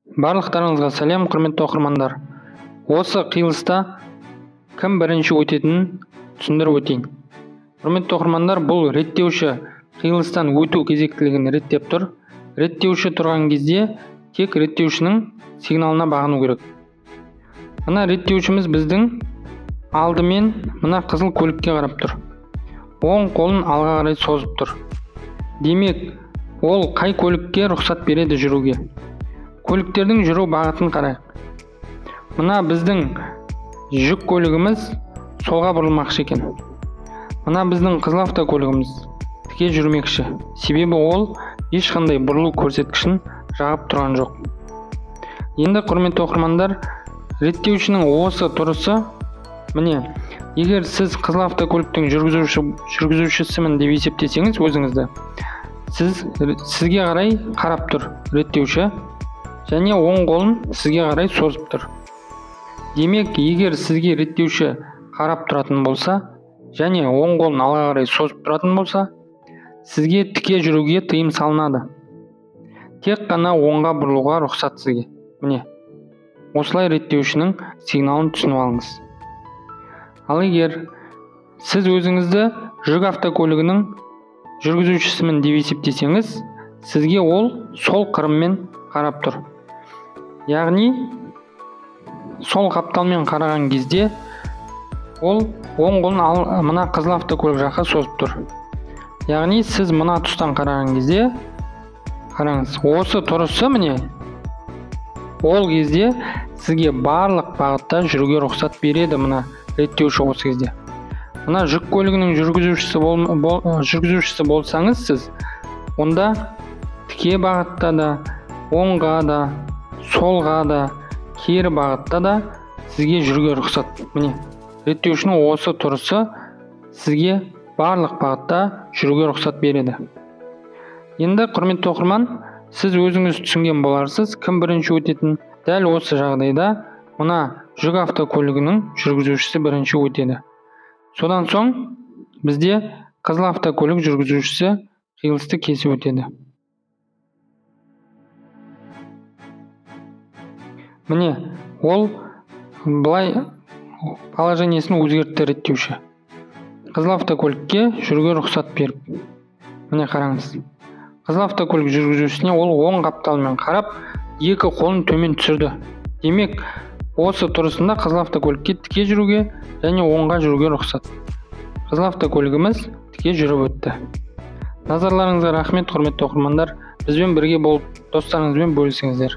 Барлықтарыңызға сәлем, құрметті оқырмандар. Осы қиылыста кім бірінші өтетінін түсіндіріп өтейін. Құрметті оқырмандар, бұл реттеуші қиылыстан өту кезектілігін реттеп тұр. Реттеуші тұрған кезде тек реттеушінің сигналына бағыну керек. Мына реттеушіміз біздің алдымен мына қызыл көлікке қарап тұр. Оң қолын алға қарай созып тұр. Демек, ол қай көлікке рұқсат береді жүруге? Көліктердің жүру бағытын қарайық. Мына біздің жүк көлігіміз солға бұрылмақшы екен. Мына біздің қызыл автокөлігіміз тіке жүрмекші. Себебі ол ешқандай бұрылу көрсеткішін жағып тұрған жоқ. Енді құрметті оқырмандар, реттеушінің осы тұрысы, міне, егер сіз қызыл автокөліктің жүргізушісімін деп есептесеңіз өзіңізді, сізге қарай қарап тұр реттеуші, және оң қолын сізге қарай созып тұр. Демек, егер сізге реттеуші қарап тұратын болса, және оң қолын алға қарай созып тұратын болса, сізге тіке жүруге тыйым салынады. Тек қана оңға бұрылуға рұқсат сізге. Міне, осылай реттеушінің сигналын түсініп алыңыз. Ал егер сіз өзіңізді жүк автокөлігінің жүргізушісімін деп есептесеңіз, сізге ол сол қырыммен қарап тұр. Яғни, сол қапталмен қараған кезде ол оң қолын мына қызыл автокөлік жаққа созып тұр. Яғни, сіз мына тұстан қараған кезде, қараңыз, осы тұрысы міне, ол кезде сізге барлық бағытта жүруге рұқсат береді мына реттеуші осы кезде. Мына жүк көлігінің жүргізушісі болсаңыз сіз, онда тіке бағытта да, оңға да, солға да, кері бағытта да сізге жүруге рұқсат. Міне, реттеушінің осы тұрысы сізге барлық бағытта жүруге рұқсат береді. Енді құрметті оқырман, сіз өзіңіз түсінген боларсыз, кім бірінші өтетін. Дәл осы жағдайда мына жүк автокөлігінің жүргізушісі бірінші өтеді. Содан соң бізде қызыл автокөлік жүргізушісі қиылысты кесіп өтеді. Міне, ол былай положениесін өзгертті реттеуші. Қызыл автокөлікке жүруге рұқсат беріп. Міне қараңыз. Қызыл автокөлік жүргізушісіне ол оң қапталмен қарап, екі қолын төмен түсірді. Демек, осы тұрысында қызыл автокөлікке тіке жүруге және оңға жүруге рұқсат. Қызыл автокөлігіміз тіке жүріп өтті. Назарларыңызға рахмет, құрметті оқырмандар. Бізбен бірге болып, достарыңызбен бөлісіңіздер.